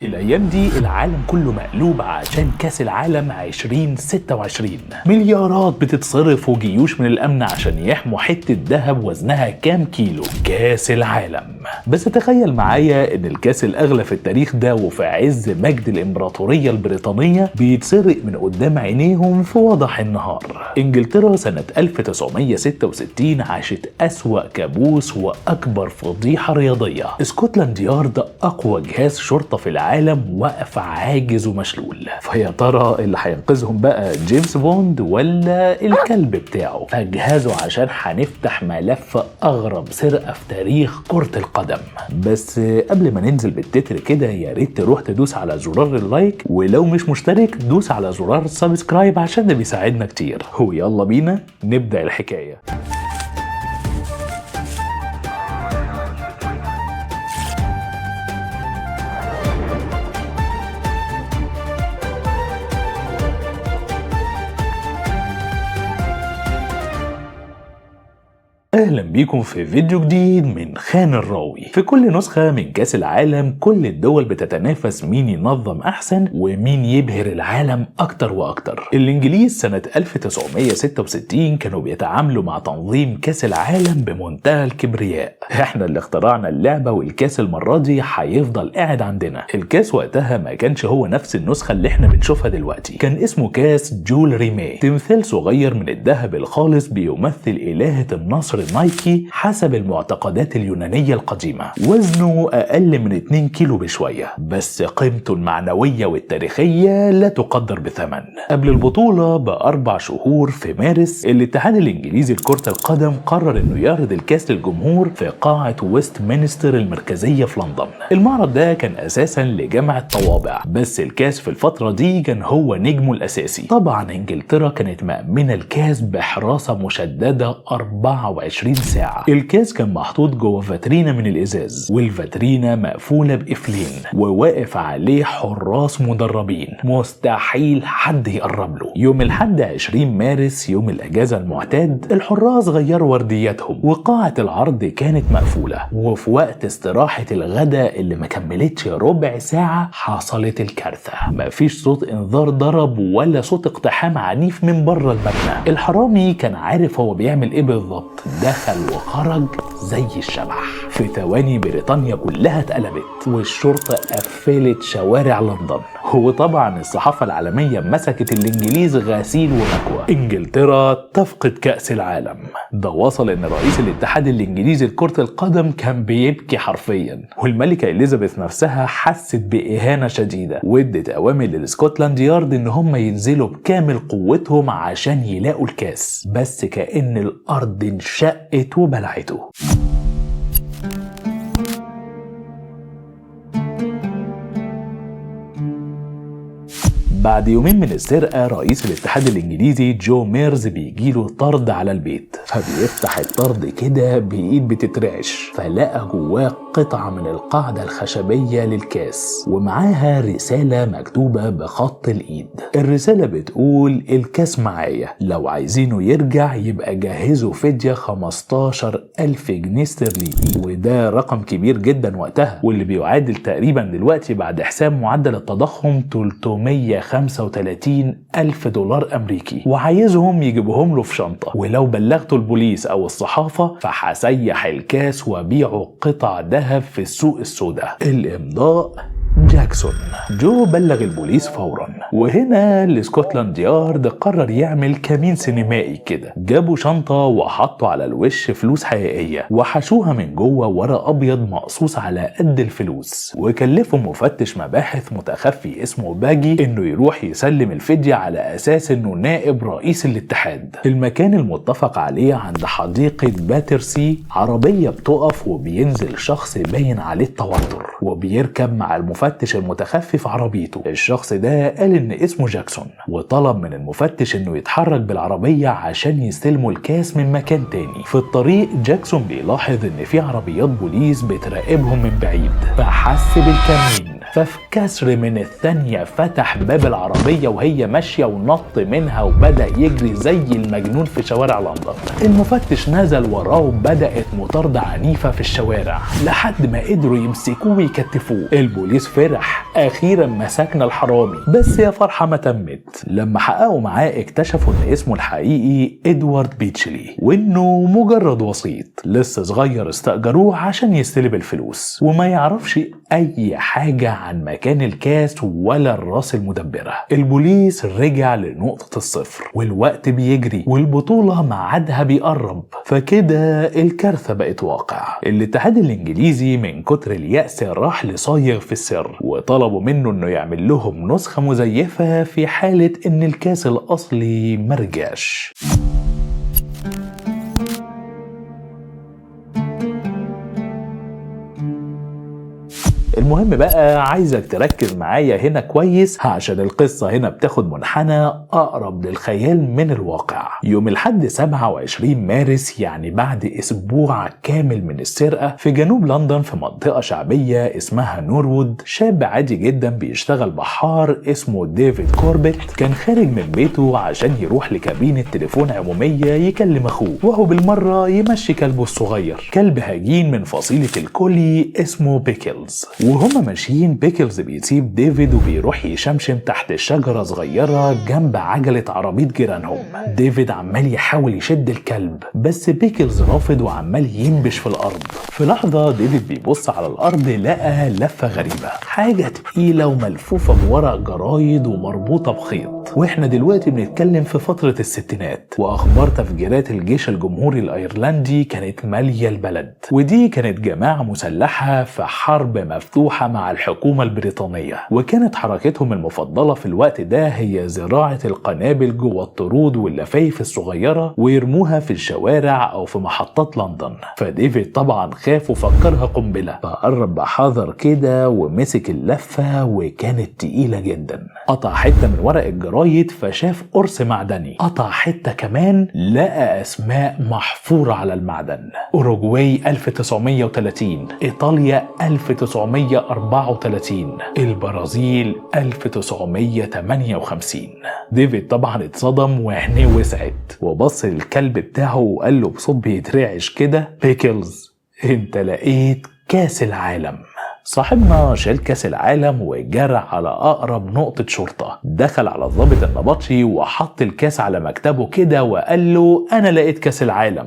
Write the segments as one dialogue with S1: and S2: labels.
S1: الأيام دي العالم كله مقلوب عشان كأس العالم 2026. مليارات بتتصرف وجيوش من الأمن عشان يحموا حتة دهب وزنها كام كيلو. كأس العالم. بس تخيل معايا إن الكأس الأغلى في التاريخ ده وفي عز مجد الإمبراطورية البريطانية بيتسرق من قدام عينيهم في وضح النهار. إنجلترا سنة 1966 عاشت أسوأ كابوس وأكبر فضيحة رياضية. اسكتلاند يارد أقوى جهاز شرطة في العالم وقف عاجز ومشلول. فيا ترى اللي هينقذهم بقى جيمس بوند ولا الكلب بتاعه؟ فجهزوا عشان هنفتح ملف أغرب سرقة في تاريخ كرة القدم. بس قبل ما ننزل بالتتر كده يا ريت تروح تدوس على زرار اللايك، ولو مش مشترك دوس على زرار السبسكرايب عشان ده بيساعدنا كتير. ويلا بينا نبدأ الحكاية. اهلا بيكم في فيديو جديد من خان الراوي. في كل نسخة من كاس العالم كل الدول بتتنافس مين ينظم احسن ومين يبهر العالم اكتر واكتر. الانجليز سنة 1966 كانوا بيتعاملوا مع تنظيم كاس العالم بمنتهى الكبرياء. احنا اللي اخترعنا اللعبة والكاس المرة دي هيفضل قاعد عندنا. الكاس وقتها ما كانش هو نفس النسخة اللي احنا بنشوفها دلوقتي، كان اسمه كاس جول ريمي، تمثال صغير من الذهب الخالص بيمثل إلهة النصر نايكي حسب المعتقدات اليونانية القديمة. وزنه أقل من 2 كيلو بشوية، بس قيمته المعنوية والتاريخية لا تقدر بثمن. قبل البطولة ب4 شهور في مارس الاتحاد الإنجليزي لكرة القدم قرر إنه يعرض الكاس للجمهور في قاعة ويست مينستر المركزية في لندن. المعرض ده كان أساسا لجمع الطوابع، بس الكاس في الفترة دي كان هو نجمه الأساسي. طبعا إنجلترا كانت مأمنة الكاس بحراسة مشددة 24 ساعة. الكاس كان محطوط جوه فاترينا من الإزاز، والفاترينا مقفولة بقفلين وواقف عليه حراس مدربين مستحيل حد يقرب له. يوم الحد 20 مارس يوم الأجازة المعتاد الحراس غيروا وردياتهم وقاعة العرض كانت مقفولة. وفي وقت استراحة الغداء اللي ما كملتش ربع ساعة حصلت الكارثة. مفيش صوت انذار ضرب ولا صوت اقتحام عنيف من بره المبنى. الحرامي كان عارف هو بيعمل ايه بالظبط، دخل وخرج زي الشبح. في ثواني بريطانيا كلها اتقلبت والشرطة قفلت شوارع لندن. وطبعا الصحافة العالمية مسكت الانجليز غسيل ومكوى. انجلترا تفقد كأس العالم. ده وصل ان رئيس الاتحاد الانجليزي لكرة القدم كان بيبكي حرفيا، والملكة إليزابيث نفسها حست بإهانة شديدة وادت اوامر للسكوتلاند يارد ان هم ينزلوا بكامل قوتهم عشان يلاقوا الكاس، بس كأن الارض انشقت وبلعته. بعد يومين من السرقة رئيس الاتحاد الانجليزي جو ميرز بيجيله طرد على البيت، فبيفتح الطرد كده بإيد بتترعش، فلقى جواه قطعة من القاعدة الخشبية للكاس ومعاها رسالة مكتوبة بخط الإيد. الرسالة بتقول الكاس معايا، لو عايزينه يرجع يبقى جهزوا فدية 15,000 جنيه استرليني، وده رقم كبير جدا وقتها واللي بيعادل تقريبا دلوقتي بعد حساب معدل التضخم 335,000 دولار أمريكي، وعايزهم يجيبوهم له في شنطة، ولو بلغتوا البوليس أو الصحافة فحسيح الكاس وبيعوا قطع ذهب في السوق السوداء. الإمضاء جاكسون. جو بلغ البوليس فورا، وهنا السكوتلاند يارد قرر يعمل كمين سينمائي كده. جابوا شنطة وحطوا على الوش فلوس حقيقية وحشوها من جوه ورق أبيض مقصوص على قد الفلوس، وكلفوا مفتش مباحث متخفي اسمه باجي إنه يروح يسلم الفدية على أساس إنه نائب رئيس الاتحاد. المكان المتفق عليه عند حديقة باترسي. عربية بتقف وبينزل شخص باين عليه التوتر وبيركب مع المفتش المتخفي في عربيته. الشخص ده قال ان اسمه جاكسون وطلب من المفتش انه يتحرك بالعربية عشان يستلموا الكاس من مكان تاني. في الطريق جاكسون بيلاحظ ان في عربيات بوليس بتراقبهم من بعيد، فحس بالكمين ففي كسر من الثانية فتح باب العربية وهي ماشية ونط منها وبدأ يجري زي المجنون في شوارع لندن. المفتش نزل وراه وبدأت مطاردة عنيفة في الشوارع لحد ما قدروا يمسكوه ويكتفوه. البوليس فرح، أخيرا مسكنا الحرامي. بس يا فرحة ما تمت. لما حققوا معاه اكتشفوا ان اسمه الحقيقي ادوارد بيتشلي وانه مجرد وسيط لسه صغير استأجروه عشان يستلب الفلوس وما يعرفش اي حاجة عن مكان الكاس ولا الراس المدبرة. البوليس رجع لنقطة الصفر والوقت بيجري والبطولة ميعادها بيقرب، فكده الكارثة بقت واقع. الاتحاد الانجليزي من كتر اليأس راح لصايغ في السر وطلبوا منه انه يعمل لهم نسخة مزيفة في حالة ان الكاس الاصلي مرجعش. المهم بقى عايزك تركز معايا هنا كويس عشان القصة هنا بتاخد منحنى أقرب للخيال من الواقع. يوم الحد 27 مارس يعني بعد أسبوع كامل من السرقة في جنوب لندن في منطقة شعبية اسمها نورwood، شاب عادي جدا بيشتغل بحار اسمه ديفيد كوربيت كان خارج من بيته عشان يروح لكابينة تليفون عمومية يكلم أخوه وهو بالمرة يمشي كلبه الصغير، كلب هجين من فصيلة الكولي اسمه بيكلز. وهما ماشيين بيكلز بيسيب ديفيد وبيروح يشمشم تحت شجرة صغيرة جنب عجلة عربية جيرانهم. ديفيد عمال يحاول يشد الكلب بس بيكلز رافض وعمال ينبش في الأرض. في لحظة ديفيد بيبص على الأرض لقى لفة غريبة، حاجة تقيلة وملفوفة بورق جرايد ومربوطة بخيط. واحنا دلوقتي بنتكلم في فترة الستينات وأخبار تفجيرات الجيش الجمهوري الأيرلندي كانت مالية البلد، ودي كانت جماعة مسلحة في حرب مفتوحة مع الحكومة البريطانية، وكانت حركتهم المفضلة في الوقت ده هي زراعة القنابل جوه الطرود واللفايف الصغيرة ويرموها في الشوارع أو في محطات لندن. فديفيد طبعا خاف وفكرها قنبلة، فقرب بحذر كده ومسك اللفة وكانت تقيلة جدا. قطع حتة من ورق الجرايد فشاف قرص معدني، قطع حتة كمان لقى أسماء محفورة على المعدن: أوروجواي 1930، إيطاليا 1934، البرازيل 1958. ديفيد طبعا اتصدم وعينيه وسعت وبص للكلب بتاعه وقال له بصوت بيترعش كده: بيكلز انت لقيت كاس العالم. صاحبنا شال كاس العالم وجرى على أقرب نقطة شرطة، دخل على الضابط النبطشي وحط الكاس على مكتبه كده وقال له: أنا لقيت كاس العالم.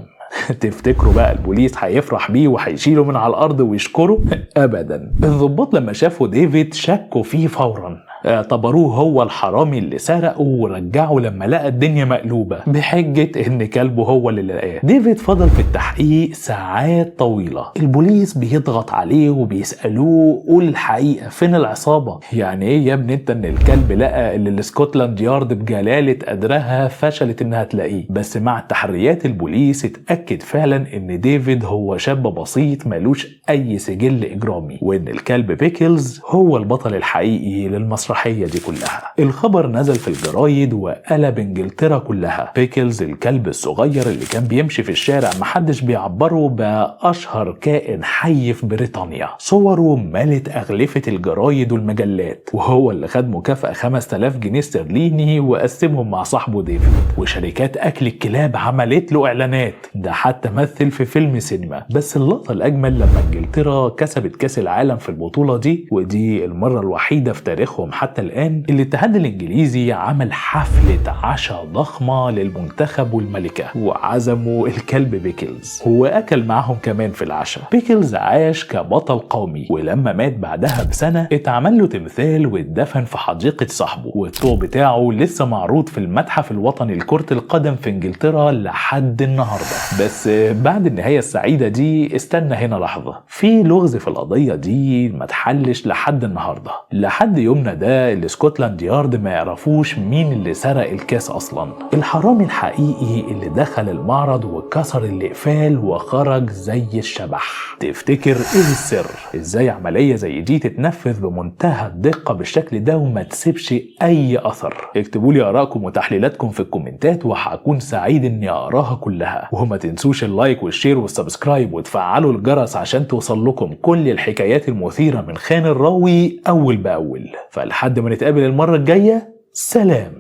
S1: تفتكروا بقى البوليس هيفرح بيه وهيشيله من على الأرض ويشكره؟ أبدا. الضباط لما شافوا ديفيد شكوا فيه فورا، اعتبروه هو الحرامي اللي سرقه ورجعه لما لقى الدنيا مقلوبة بحجة ان كلبه هو اللي لقاه. ديفيد فضل في التحقيق ساعات طويلة، البوليس بيضغط عليه وبيسألوه: قول الحقيقة، فين العصابة؟ يعني ايه يا ابني انت ان الكلب لقى اللي السكوتلاند يارد بجلالة قدرها فشلت انها تلاقيه؟ بس مع تحريات البوليس اتأكد فعلا ان ديفيد هو شاب بسيط ملوش اي سجل اجرامي، وان الكلب بيكلز هو البطل الحقيقي للمسرحية دي كلها. الخبر نزل في الجرايد وقلب انجلترا كلها. بيكلز الكلب الصغير اللي كان بيمشي في الشارع محدش بيعبره بقى اشهر كائن حي في بريطانيا. صوره ملت اغلفة الجرايد والمجلات، وهو اللي خد مكافأة 5000 جنيه استرليني وقسمهم مع صاحبه ديفيد. وشركات اكل الكلاب عملت له اعلانات، ده حتى مثل في فيلم سينما. بس اللقطة الاجمل لما انجلترا كسبت كاس العالم في البطولة دي، ودي المرة الوحيدة في تاريخهم حتى الآن. الاتحاد الإنجليزي عمل حفلة عشاء ضخمة للمنتخب والملكة وعزموا الكلب بيكلز وأكل معهم كمان في العشاء. بيكلز عاش كبطل قومي، ولما مات بعدها بسنة اتعمل له تمثال واتدفن في حديقة صاحبه، والطوق بتاعه لسه معروض في المتحف الوطني لكرة القدم في إنجلترا لحد النهاردة. بس بعد النهاية السعيدة دي استنى هنا لحظة، في لغز في القضية دي ما اتحلش لحد النهاردة. لحد يومنا ده ده اللي سكوتلاند يارد ما يعرفوش مين اللي سرق الكاس اصلا. الحرامي الحقيقي اللي دخل المعرض وكسر الاقفال وخرج زي الشبح. تفتكر ايه السر؟ ازاي عملية زي دي تتنفذ بمنتهى الدقة بالشكل ده وما تسيبش اي اثر؟ اكتبوا لي ارائكم وتحليلاتكم في الكومنتات وهكون سعيد اني اقراها كلها. وما تنسوش اللايك والشير والسبسكرايب وتفعلوا الجرس عشان توصل لكم كل الحكايات المثيرة من خان الراوي اول باول. فلحد ما نتقابل المرة الجاية، سلام.